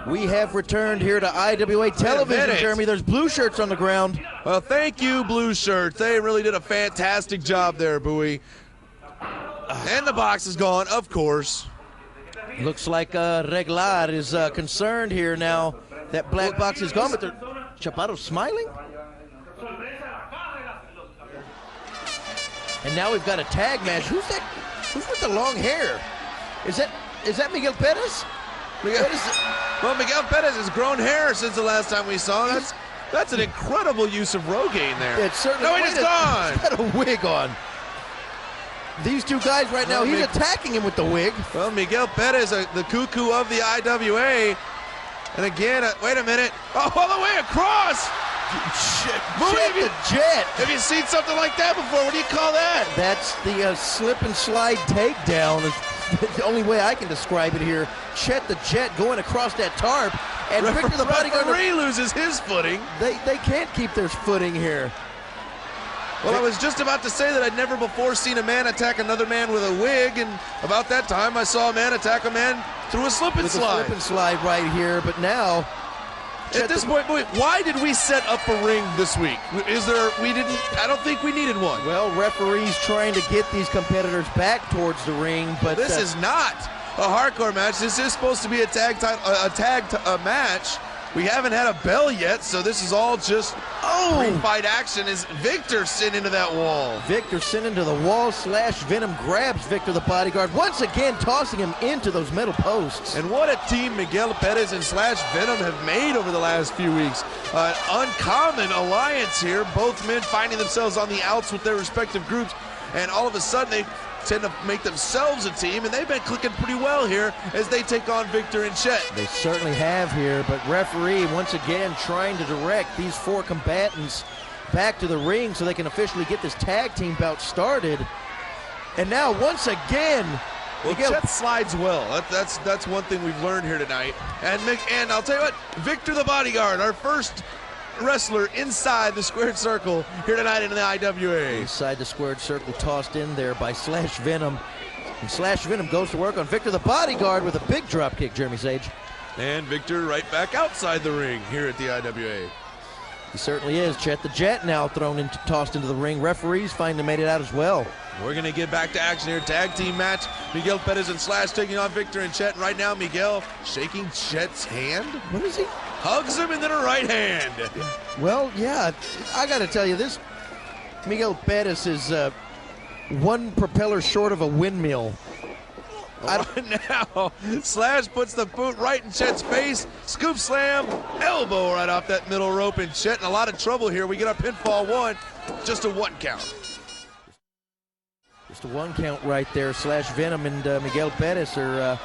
We have returned here to IWA television, Jeremy. There's blue shirts on the ground. Well, thank you, blue shirts. They really did a fantastic job there, Bowie. And the box is gone, of course. Looks like Reglar is concerned here now that black box is gone, but Chaparro's smiling. And now we've got a tag match. Who's that? Who's with the long hair? Is that Miguel Pérez? Well, Miguel Pérez has grown hair since the last time we saw him. That's an incredible use of Rogaine there. It's certainly. No, he's gone. He's got a wig on. These two guys right now, he's attacking him with the wig. Well, Miguel Pérez, the cuckoo of the IWA. And again, wait a minute. Oh, all the way across. Chet the Jet. Have you seen something like that before? What do you call that? That's the slip and slide takedown. Is the only way I can describe it here. Chet the Jet going across that tarp. And Victor the Bodyguard. Referee loses his footing. They can't keep their footing here. Well, I was just about to say that I'd never before seen a man attack another man with a wig, and about that time I saw a man attack a man through a slip and slide. A slip and slide right here, but now at this point, why did we set up a ring this week? I don't think we needed one. Well, referees trying to get these competitors back towards the ring, but this is not a hardcore match. This is supposed to be a tag match. We haven't had a bell yet, so this is all just ring fight action. Is Victor sent into that wall? Victor sent into the wall. Venom grabs Victor the Bodyguard, once again tossing him into those metal posts. And what a team Miguel Pérez and Venom have made over the last few weeks. Uncommon alliance here. Both men finding themselves on the outs with their respective groups, and all of a sudden they tend to make themselves a team, and they've been clicking pretty well here as they take on Victor and Chet. They certainly have here, but referee once again trying to direct these four combatants back to the ring so they can officially get this tag team bout started. And now once again, Chet slides well. That's one thing we've learned here tonight. And I'll tell you what, Victor the Bodyguard, our first wrestler inside the squared circle here tonight in the IWA. Inside the squared circle, tossed in there by Venom. And Venom goes to work on Victor the Bodyguard with a big drop kick, Jeremy Sage. And Victor right back outside the ring here at the IWA. He certainly is. Chet the Jet now tossed into the ring. Referees finally made it out as well. We're going to get back to action here. Tag team match. Miguel Pérez and Slash taking on Victor and Chet. And right now, Miguel shaking Chet's hand. What is he? Hugs him in the right hand. Well, yeah, I got to tell you, this Miguel Pérez is one propeller short of a windmill. Now, Slash puts the boot right in Chet's face. Scoop slam, elbow right off that middle rope, and Chet in a lot of trouble here. We get our pinfall one, just a 1 count. Just a 1 count right there. Venom and Miguel Pérez are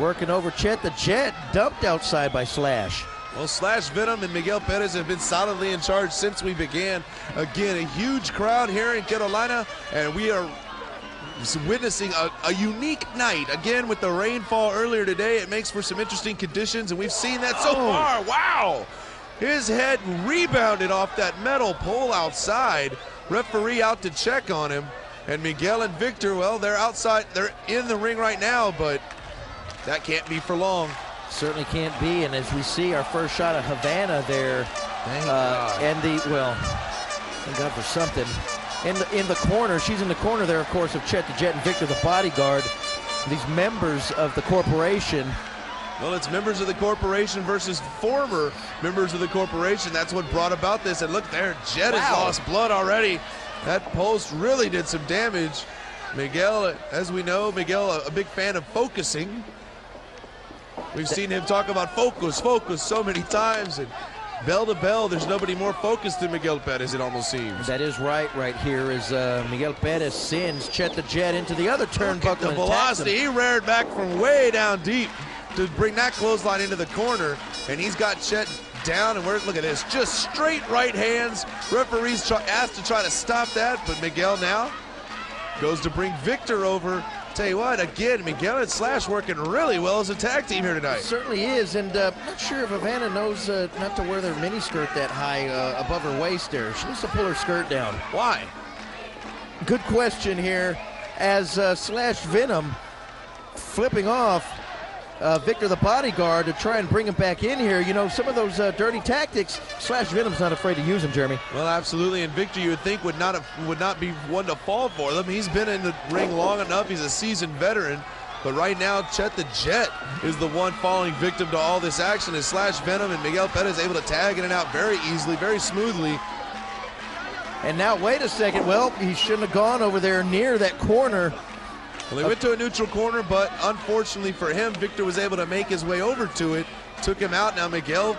working over Chet the Jet, dumped outside by Slash. Well, Venom and Miguel Pérez have been solidly in charge since we began. Again, a huge crowd here in Carolina, and we are witnessing a unique night. Again, with the rainfall earlier today, it makes for some interesting conditions, and we've seen that so far. Wow! His head rebounded off that metal pole outside. Referee out to check on him. And Miguel and Victor, well, they're outside. They're in the ring right now, but that can't be for long. Certainly can't be, and as we see our first shot of Havana there, thank God for something. In the corner, she's in the corner there, of course, of Chet the Jet and Victor the Bodyguard. These members of the corporation. Well, it's members of the corporation versus former members of the corporation. That's what brought about this. And look there, Jet has lost blood already. That post really did some damage. Miguel, as we know, a big fan of focusing. We've seen him talk about focus so many times, and bell to bell, there's nobody more focused than Miguel Pérez, it almost seems. That is right here as Miguel Pérez sends Chet the Jet into the other turnbuckle. The velocity, he reared back from way down deep to bring that clothesline into the corner, and he's got Chet down, and look at this, just straight right hands. Referees asked to try to stop that, but Miguel now goes to bring Victor over. Tell you what, again, Miguel and Slash working really well as a tag team here tonight. It certainly is, and I'm not sure if Havana knows not to wear their miniskirt that high above her waist there. She needs to pull her skirt down. Why? Good question here, as Venom flipping off Victor the Bodyguard to try and bring him back in here. You know, some of those dirty tactics, Slash Venom's not afraid to use them, Jeremy. Well, absolutely, and Victor, you would think, would not be one to fall for them. He's been in the ring long enough. He's a seasoned veteran. But right now, Chet the Jet is the one falling victim to all this action as Slash Venom and Miguel Pérez able to tag in and out very easily, very smoothly. And now, wait a second. Well, he shouldn't have gone over there near that corner. Well, he went to a neutral corner, but unfortunately for him, Victor was able to make his way over to it, took him out. Now Miguel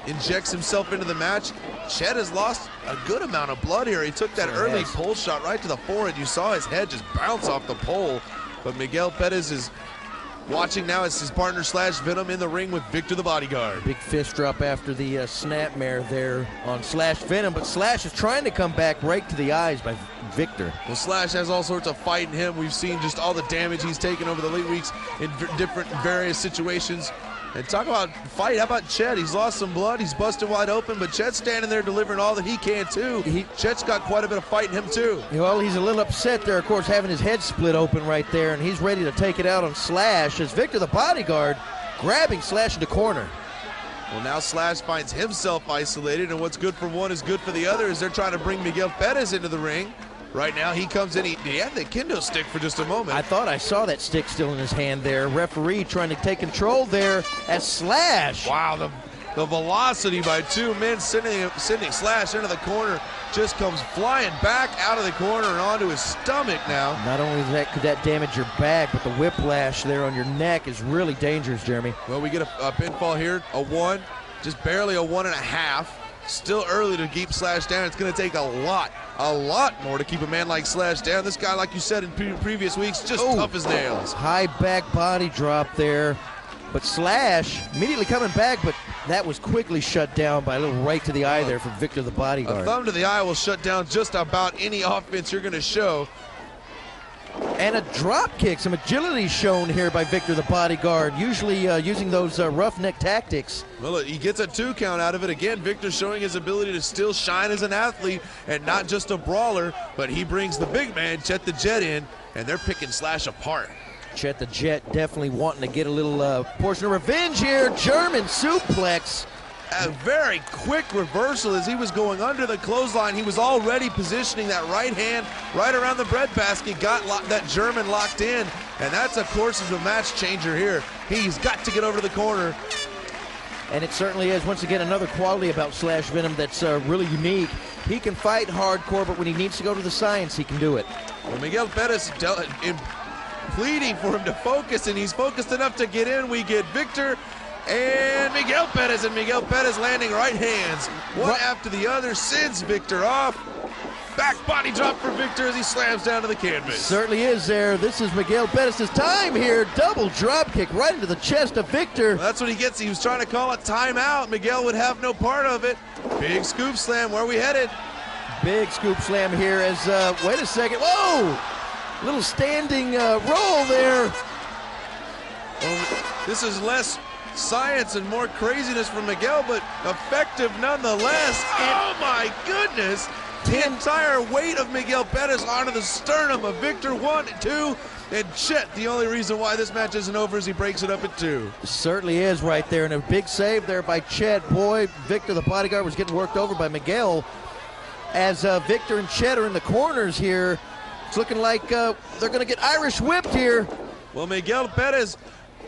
injects himself into the match. Chet has lost a good amount of blood here. He took that early pole shot right to the forehead. You saw his head just bounce off the pole. But Miguel Pérez is watching now as his partner Slash Venom in the ring with Victor the Bodyguard. Big fist drop after the snapmare there on Slash Venom, but Slash is trying to come back right to the eyes by Victor. Well, Slash has all sorts of fight in him. We've seen just all the damage he's taken over the late weeks in different various situations. And talk about fight, how about Chet? He's lost some blood, he's busted wide open, but Chet's standing there delivering all that he can too. Chet's got quite a bit of fight in him too. Well, he's a little upset there, of course, having his head split open right there, and he's ready to take it out on Slash as Victor the Bodyguard grabbing Slash in the corner. Well, now Slash finds himself isolated, and what's good for one is good for the other as they're trying to bring Miguel Pérez into the ring. Right now, he comes in, he had the kendo stick for just a moment. I thought I saw that stick still in his hand there. Referee trying to take control there as Slash. Wow, the velocity by two men sending Slash into the corner just comes flying back out of the corner and onto his stomach now. Not only could that damage your back, but the whiplash there on your neck is really dangerous, Jeremy. Well, we get a pinfall here, a 1, just barely a 1.5. Still early to keep Slash down. It's going to take a lot more to keep a man like Slash down. This guy, like you said in previous weeks, just tough as nails. High back body drop there. But Slash immediately coming back, but that was quickly shut down by a little right to the eye there from Victor the Bodyguard. A thumb to the eye will shut down just about any offense you're going to show. And a drop kick, some agility shown here by Victor the Bodyguard, usually using those roughneck tactics. Well, he gets a 2 count out of it. Again, Victor showing his ability to still shine as an athlete and not just a brawler, but he brings the big man, Chet the Jet, in, and they're picking Slash apart. Chet the Jet definitely wanting to get a little portion of revenge here. German suplex. A very quick reversal as he was going under the clothesline. He was already positioning that right hand right around the breadbasket, got that German locked in, and that's, of course, is a match changer here. He's got to get over to the corner. And it certainly is, once again, another quality about Slash Venom that's really unique. He can fight hardcore, but when he needs to go to the science, he can do it. Well, Miguel Pérez pleading for him to focus, and he's focused enough to get in. We get Victor and Miguel Pérez landing right hands, one after the other, sends Victor off. Back body drop for Victor as he slams down to the canvas. Certainly is there. This is Miguel Pérez's time here. Double drop kick right into the chest of Victor. Well, that's what he gets. He was trying to call a timeout. Miguel would have no part of it. Big scoop slam. Where are we headed? Big scoop slam here as, wait a second. Whoa! Little standing roll there. Well, this is less science and more craziness from Miguel, but effective nonetheless. Oh my goodness! The entire weight of Miguel Pérez onto the sternum of Victor. 1, 2, and Chet. The only reason why this match isn't over is he breaks it up at 2. Certainly is right there, and a big save there by Chet. Boy, Victor the Bodyguard was getting worked over by Miguel. As Victor and Chet are in the corners here, it's looking like they're going to get Irish whipped here. Well, Miguel Pérez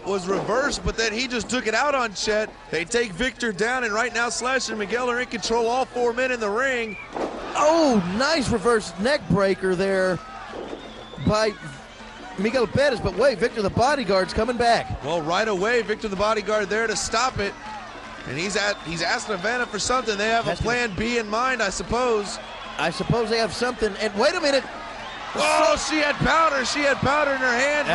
was reversed, but then he just took it out on Chet. They take Victor down, and right now Slash and Miguel are in control, all 4 men in the ring. Oh, nice reverse neck breaker there by Miguel Pérez, but wait, Victor the Bodyguard's coming back. Well, right away, Victor the Bodyguard there to stop it, and he's asking Havana for something. They have a plan B in mind, I suppose. I suppose they have something, and wait a minute. Oh, she had powder. She had powder in her hand.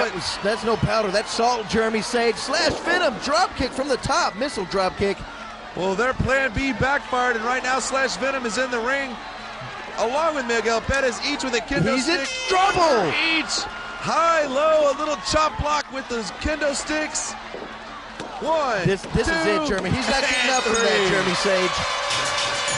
That's no powder. That's salt, Jeremy Sage. Slash Venom, drop kick from the top, missile drop kick. Well, their plan B backfired, and right now Slash Venom is in the ring, along with Miguel Pérez, each with a kendo stick. He's in trouble. Each high, low, a little chop block with those kendo sticks. 1, This 2, is it, Jeremy. He's not getting up from that, Jeremy Sage.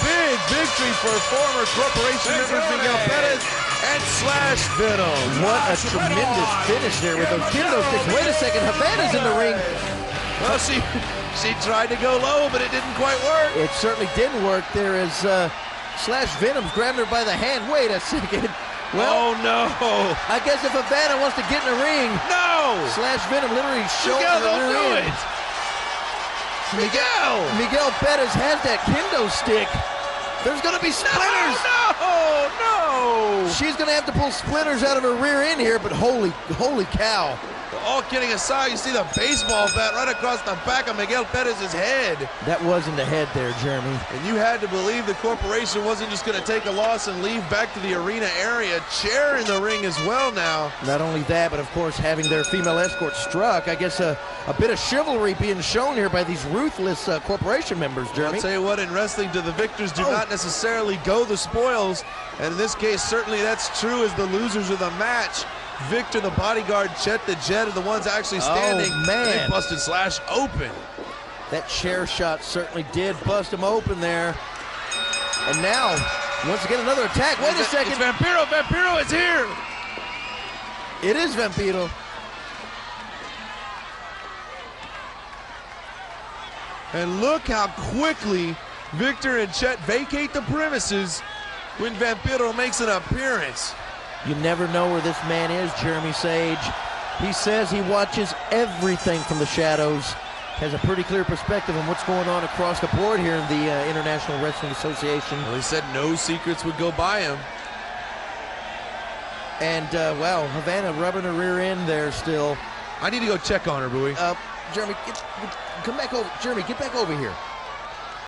Big victory for former corporation members Miguel Pérez and Slash Venom. What a tremendous finish there with those kendo sticks. Wait a second, Havana's in the ring. Well, she tried to go low, but it didn't quite work. It certainly didn't work. There is Slash Venom's grabbing her by the hand. Wait a second. Well, oh no! I guess if Havana wants to get in the ring, no! Slash Venom literally showing Miguel, her don't do in. it! Miguel Pérez has that kendo stick. There's going to be splinters. No! She's going to have to pull splinters out of her rear end here, but holy cow. All kidding aside, you see the baseball bat right across the back of Miguel Pérez's head. That was in the head there, Jeremy. And you had to believe the corporation wasn't just going to take a loss and leave back to the arena area. Chair in the ring as well now. Not only that, but of course having their female escort struck. I guess a bit of chivalry being shown here by these ruthless corporation members, Jeremy. I'll tell you what, in wrestling, to the victors do not necessarily go the spoils. And in this case, certainly that's true as the losers of the match. Victor, the bodyguard, Chet, the Jet are the ones actually standing. Oh, man. They busted Slash open. That chair shot certainly did bust him open there. And now, once again, another attack. Wait a second. It's Vampiro. Vampiro is here. It is Vampiro. And look how quickly Victor and Chet vacate the premises when Vampiro makes an appearance. You never know where this man is, Jeremy Sage. He says he watches everything from the shadows, has a pretty clear perspective on what's going on across the board here in the International Wrestling Association. Well, he said no secrets would go by him. And, wow, Havana rubbing her rear end there still. I need to go check on her, Bowie. Jeremy, come back over. Jeremy, get back over here.